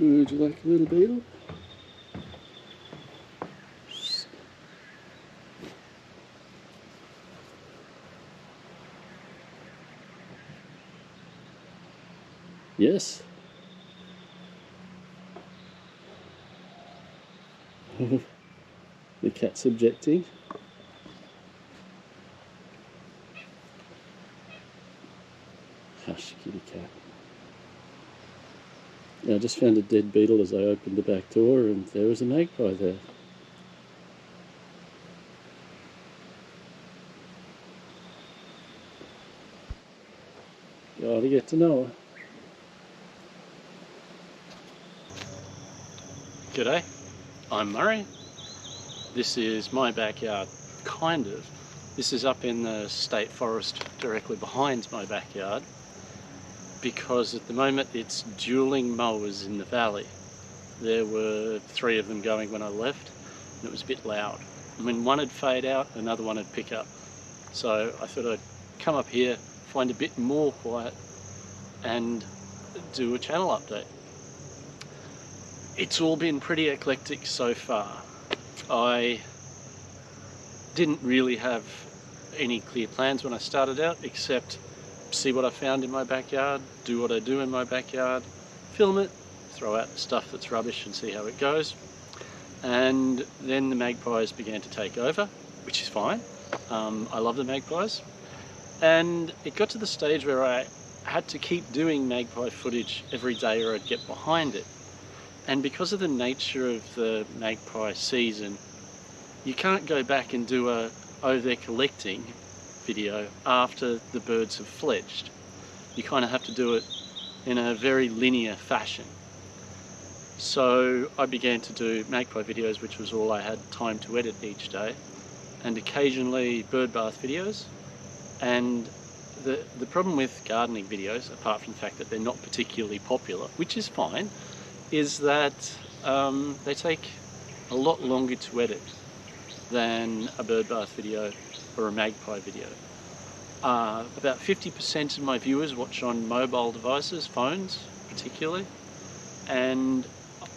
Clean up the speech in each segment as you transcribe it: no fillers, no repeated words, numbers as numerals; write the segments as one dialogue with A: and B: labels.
A: Would you like a little beetle? Yes. The cat's objecting. Hush, kitty cat. I just found a dead beetle as I opened the back door, and there was a magpie there. Gotta get to know her. G'day, I'm Murray. This is my backyard, kind of. This is up in the state forest directly behind my backyard, because at the moment it's dueling mowers in the valley. There were 3 of them going when I left, and it was a bit loud. And when one had fade out, another one had pick up. So I thought I'd come up here, find a bit more quiet, and do a channel update. It's all been pretty eclectic so far. I didn't really have any clear plans when I started out, except see what I found in my backyard, do what I do in my backyard, film it, throw out the stuff that's rubbish and see how it goes. And then the magpies began to take over, which is fine. I love the magpies. And it got to the stage where I had to keep doing magpie footage every day or I'd get behind it. And because of the nature of the magpie season, you can't go back and do a "oh, they're collecting" video after the birds have fledged. You kind of have to do it in a very linear fashion. So I began to do magpie videos, which was all I had time to edit each day, and occasionally bird bath videos. And the problem with gardening videos, apart from the fact that they're not particularly popular, which is fine, is that they take a lot longer to edit than a bird bath video or a magpie video. About 50% of my viewers watch on mobile devices, phones particularly, and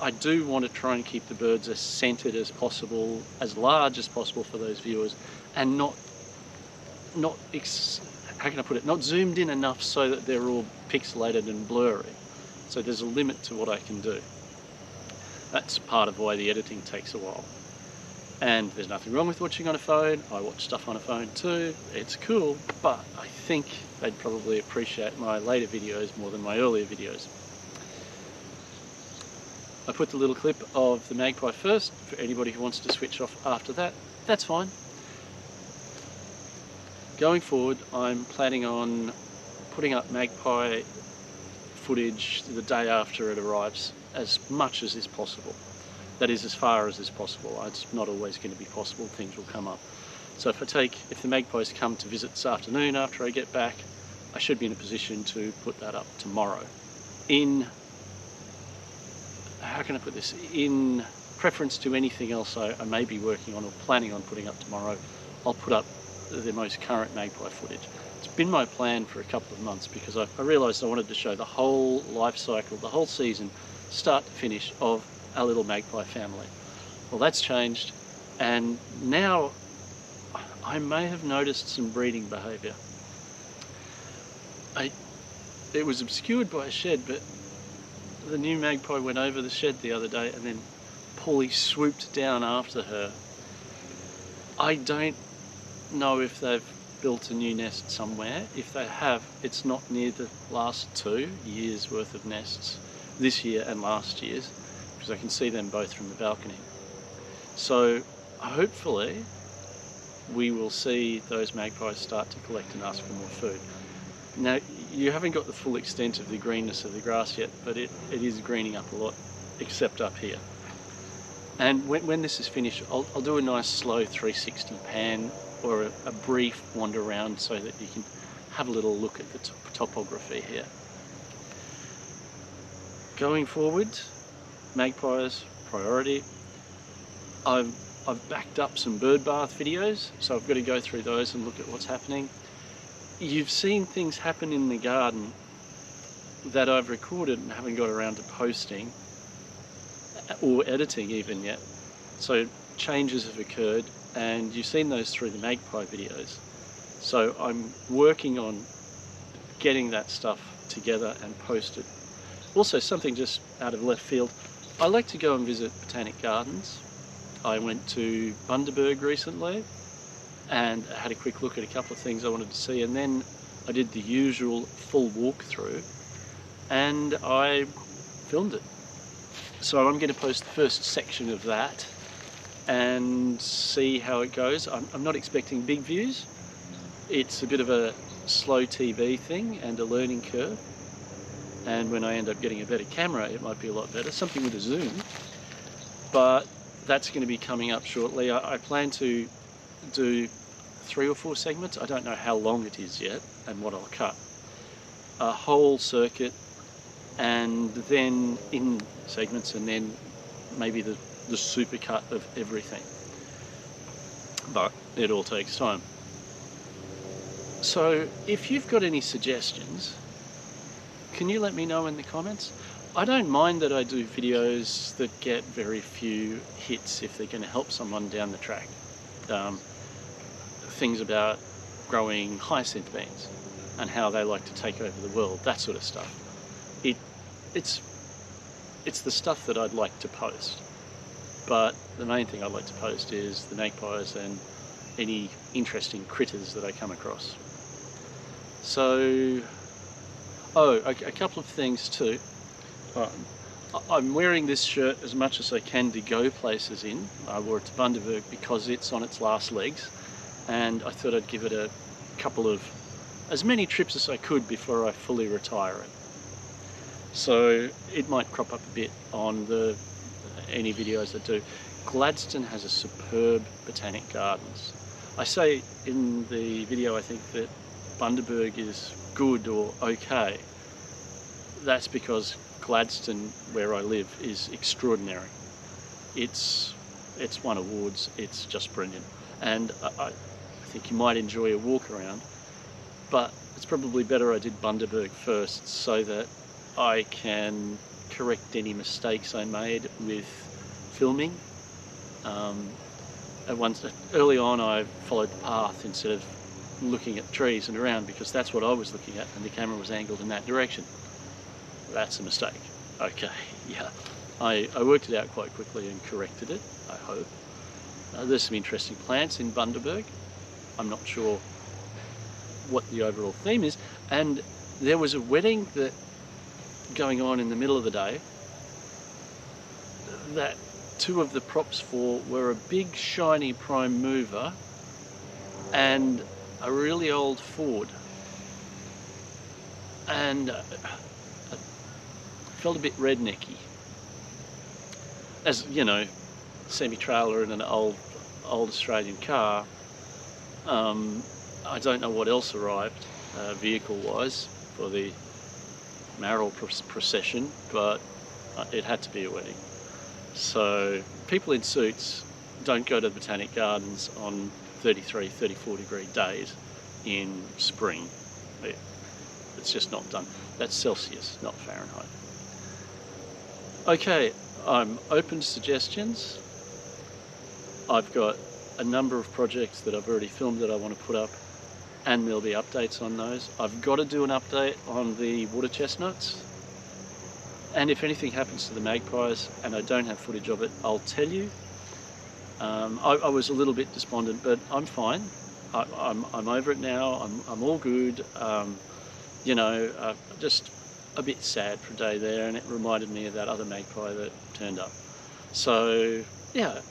A: I do want to try and keep the birds as centered as possible, as large as possible for those viewers, and not how can I put it, not zoomed in enough so that they're all pixelated and blurry. So there's a limit to what I can do. That's part of why the editing takes a while. And there's nothing wrong with watching on a phone. I watch stuff on a phone too. It's cool, but I think they'd probably appreciate my later videos more than my earlier videos. I put the little clip of the magpie first. For anybody who wants to switch off after that, that's fine. Going forward, I'm planning on putting up magpie footage the day after it arrives, as much as is possible. That is, as far as is possible. It's not always going to be possible, things will come up. So if the magpies come to visit this afternoon after I get back, I should be in a position to put that up tomorrow. How can I put this? In preference to anything else I may be working on or planning on putting up tomorrow, I'll put up the most current magpie footage. It's been my plan for a couple of months because I realised I wanted to show the whole life cycle, the whole season, start to finish, of our little magpie family. Well, that's changed, and now I may have noticed some breeding behaviour. It was obscured by a shed, but the new magpie went over the shed the other day and then Paulie swooped down after her. I don't know if they've built a new nest somewhere. If they have, it's not near the last 2 years worth of nests, this year and last year's, because I can see them both from the balcony. So hopefully we will see those magpies start to collect and ask for more food. Now, you haven't got the full extent of the greenness of the grass yet, but it is greening up a lot, except up here. And when this is finished, I'll do a nice slow 360 pan or a brief wander around so that you can have a little look at the topography here. Going forward, magpies, priority. I've backed up some bird bath videos, so I've got to go through those and look at what's happening. You've seen things happen in the garden that I've recorded and haven't got around to posting, or editing even yet. So changes have occurred, and you've seen those through the Magpie videos. So I'm working on getting that stuff together and posted. Also, something just out of left field, I like to go and visit botanic gardens. I went to Bundaberg recently and had a quick look at a couple of things I wanted to see, and then I did the usual full walkthrough and I filmed it. So I'm going to post the first section of that and see how it goes. I'm not expecting big views. It's a bit of a slow TV thing and a learning curve, and when I end up getting a better camera it might be a lot better, something with a zoom, but that's going to be coming up shortly. I plan to do 3 or 4 segments. I don't know how long it is yet and what I'll cut. A whole circuit, and then in segments, and then maybe the super cut of everything. But it all takes time. So if you've got any suggestions, can you let me know in the comments? I don't mind that I do videos that get very few hits if they're going to help someone down the track. Things about growing hyacinth beans and how they like to take over the world, that sort of stuff. It's the stuff that I'd like to post, but the main thing I'd like to post is the magpies and any interesting critters that I come across. So, a couple of things too. I'm wearing this shirt as much as I can to go places in. I wore it to Bundaberg because it's on its last legs, and I thought I'd give it a couple of, as many trips as I could before I fully retire it. So it might crop up a bit on any videos I do. Gladstone has a superb botanic gardens. I say in the video I think that Bundaberg is good or okay. That's because Gladstone, where I live, is extraordinary. It's won awards. It's just brilliant, and I think you might enjoy a walk around. But it's probably better I did Bundaberg first, so that I can correct any mistakes I made with filming. Early on, I followed the path instead of looking at trees and around, because that's what I was looking at, and the camera was angled in that direction. That's a mistake. Okay, yeah. I worked it out quite quickly and corrected it, I hope. There's some interesting plants in Bundaberg. I'm not sure what the overall theme is. And there was a wedding going on in the middle of the day that 2 of the props for were a big shiny prime mover and a really old Ford. And I felt a bit rednecky. As you know, semi-trailer in an old Australian car. I don't know what else arrived vehicle-wise for the marital procession, but it had to be a wedding. So people in suits don't go to the Botanic Gardens on 33, 34 degree days in spring. It's just not done. That's Celsius, not Fahrenheit. Okay, I'm open to suggestions. I've got a number of projects that I've already filmed that I want to put up, and there'll be updates on those. I've got to do an update on the water chestnuts, and if anything happens to the magpies and I don't have footage of it, I'll tell you. I was a little bit despondent, but I'm fine. I'm over it now. I'm all good. Just a bit sad for a day there, and it reminded me of that other magpie that turned up. So yeah,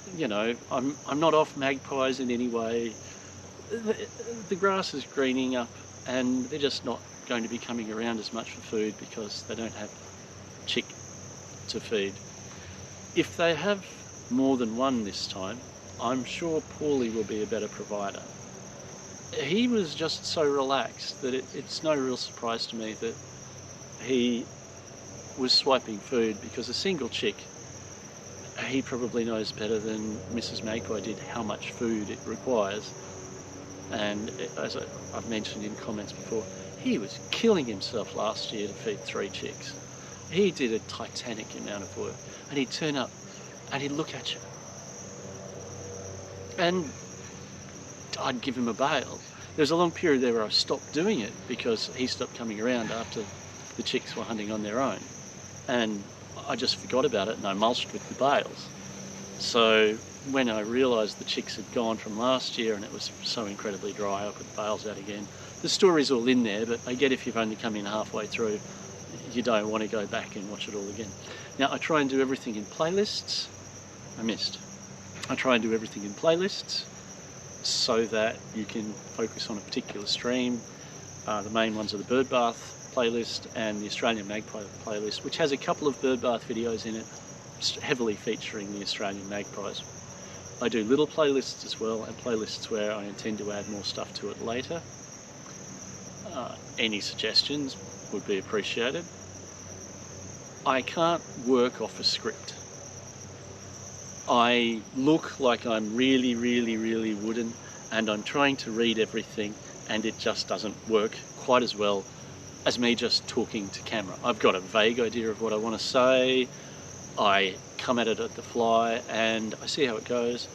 A: I'm not off magpies in any way. The grass is greening up, and they're just not going to be coming around as much for food because they don't have chick to feed. If they have more than one this time, I'm sure Paulie will be a better provider. He was just so relaxed that it's no real surprise to me that he was swiping food, because a single chick, he probably knows better than Mrs. Magpie did how much food it requires. And as I've mentioned in comments before, he was killing himself last year to feed 3 chicks. He did a titanic amount of work, and he'd turn up and he'd look at you. And I'd give him a bail. There was a long period there where I stopped doing it because he stopped coming around after the chicks were hunting on their own. And I just forgot about it and I mulched with the bales. So when I realised the chicks had gone from last year and it was so incredibly dry, I put the bales out again. The story's all in there, but I get if you've only come in halfway through, you don't want to go back and watch it all again. Now, I try and do everything in playlists. I try and do everything in playlists so that you can focus on a particular stream. The main ones are the bird bath playlist and the Australian Magpie playlist, which has a couple of bird bath videos in it, heavily featuring the Australian magpies. I do little playlists as well, and playlists where I intend to add more stuff to it later. Any suggestions would be appreciated. I can't work off a script. I look like I'm really wooden, and I'm trying to read everything, and it just doesn't work quite as well as me just talking to camera. I've got a vague idea of what I want to say. I come at it at the fly and I see how it goes.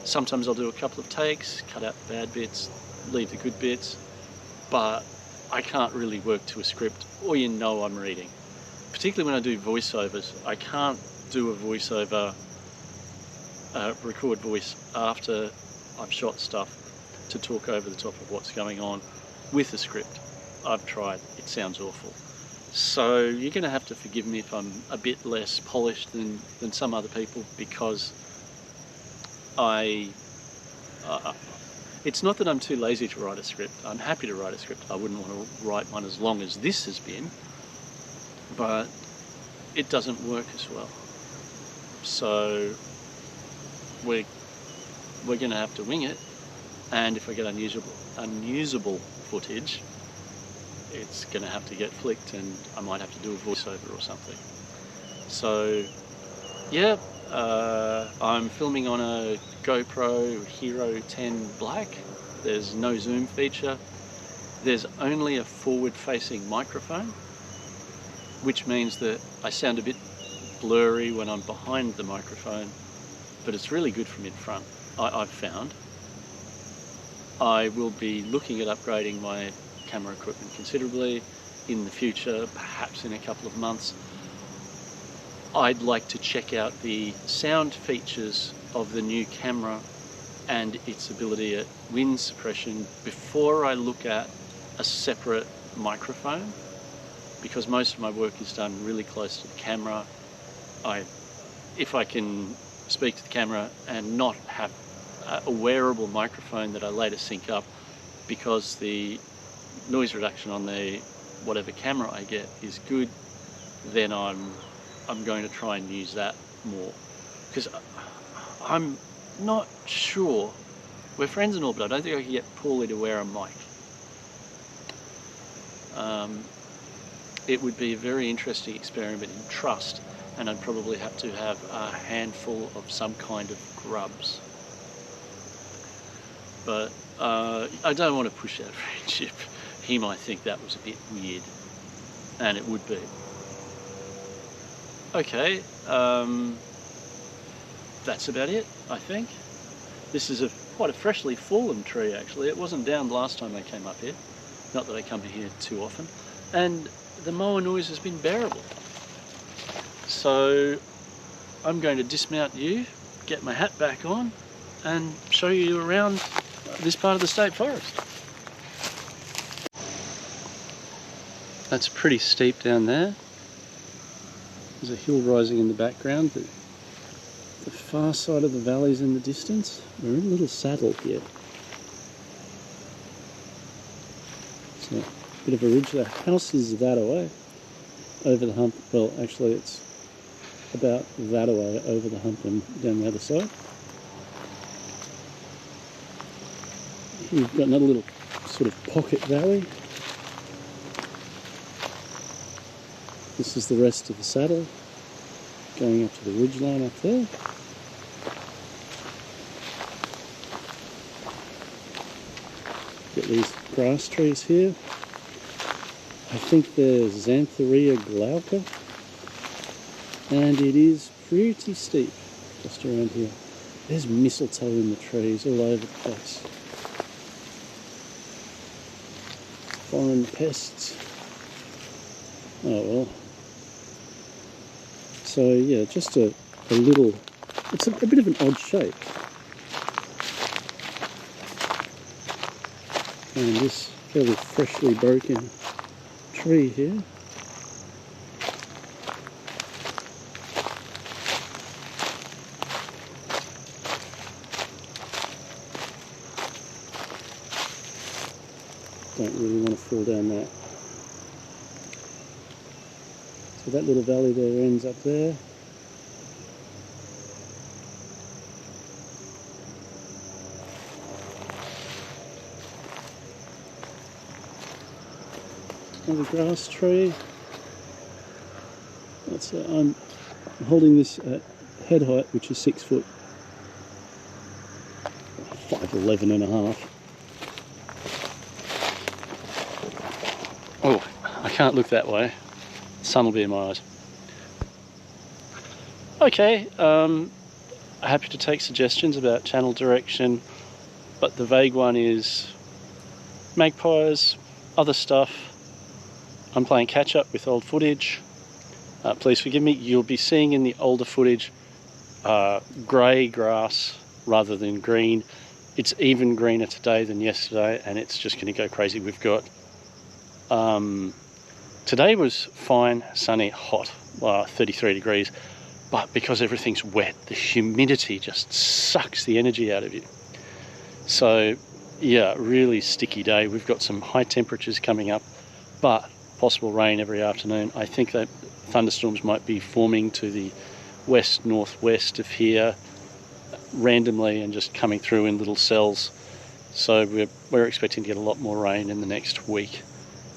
A: Sometimes I'll do a couple of takes, cut out the bad bits, leave the good bits, but I can't really work to a script, or I'm reading. Particularly when I do voiceovers, I can't do a voiceover, record voice after I've shot stuff to talk over the top of what's going on with a script. I've tried, it sounds awful. So you're going to have to forgive me if I'm a bit less polished than some other people, because it's not that I'm too lazy to write a script. I'm happy to write a script. I wouldn't want to write one as long as this has been, but it doesn't work as well. So we're going to have to wing it, and if I get unusable footage, it's going to have to get flicked, and I might have to do a voiceover or something. So yeah, I'm filming on a GoPro Hero 10 Black. There's no zoom feature. There's only a forward-facing microphone, which means that I sound a bit blurry when I'm behind the microphone, but it's really good from in front, I've found. I will be looking at upgrading my camera equipment considerably in the future, perhaps in a couple of months. I'd like to check out the sound features of the new camera and its ability at wind suppression before I look at a separate microphone, because most of my work is done really close to the camera. If I can speak to the camera and not have a wearable microphone that I later sync up, because the noise reduction on the whatever camera I get is good, then I'm going to try and use that more, because I'm not sure. We're friends and all, but I don't think I can get Paulie to wear a mic. It would be a very interesting experiment in trust, and I'd probably have to have a handful of some kind of grubs. But I don't want to push that friendship. He might think that was a bit weird, and it would be. Okay, that's about it, I think. This is quite a freshly fallen tree, actually. It wasn't down last time I came up here. Not that I come here too often. And the mower noise has been bearable. So I'm going to dismount you, get my hat back on, and show you around this part of the state forest. That's pretty steep down there. There's a hill rising in the background, but the far side of the valley's in the distance. We're in a little saddle here. It's a bit of a ridge. The house is that away, over the hump. Well, actually it's about that away, over the hump and down the other side. We've got another little sort of pocket valley. This is the rest of the saddle, going up to the ridge line up there. Got these grass trees here. I think they're Xantheria glauca, and it is pretty steep. just around here. There's mistletoe in the trees all over the place. Foreign pests. Oh well. So yeah, just a little, it's a bit of an odd shape. And this fairly freshly broken tree here. Don't really want to fall down that. So that little valley there ends up there. Another grass tree. That's I'm holding this at head height, which is 6 foot, 5'11" and a half. Oh, I can't look that way. The sun will be in my eyes. Okay, happy to take suggestions about channel direction, but the vague one is magpies, other stuff. I'm playing catch up with old footage. Please forgive me, you'll be seeing in the older footage grey grass rather than green. It's even greener today than yesterday, and it's just going to go crazy. We've got today was fine, sunny, hot, 33 degrees, but because everything's wet, the humidity just sucks the energy out of you. So yeah, really sticky day. We've got some high temperatures coming up, but possible rain every afternoon. I think that thunderstorms might be forming to the west-northwest of here randomly and just coming through in little cells. So we're expecting to get a lot more rain in the next week.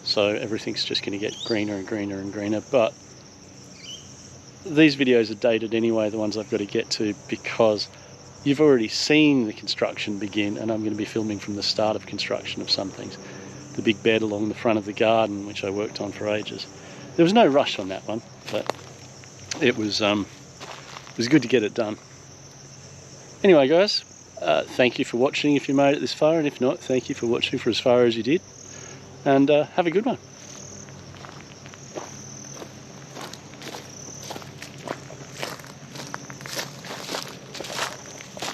A: So everything's just going to get greener and greener and greener. But these videos are dated anyway, the ones I've got to get to, because you've already seen the construction begin, and I'm going to be filming from the start of construction of some things. The big bed along the front of the garden, which I worked on for ages. There was no rush on that one, but it was good to get it done. Anyway, guys, thank you for watching if you made it this far, and if not, thank you for watching for as far as you did. And have a good one.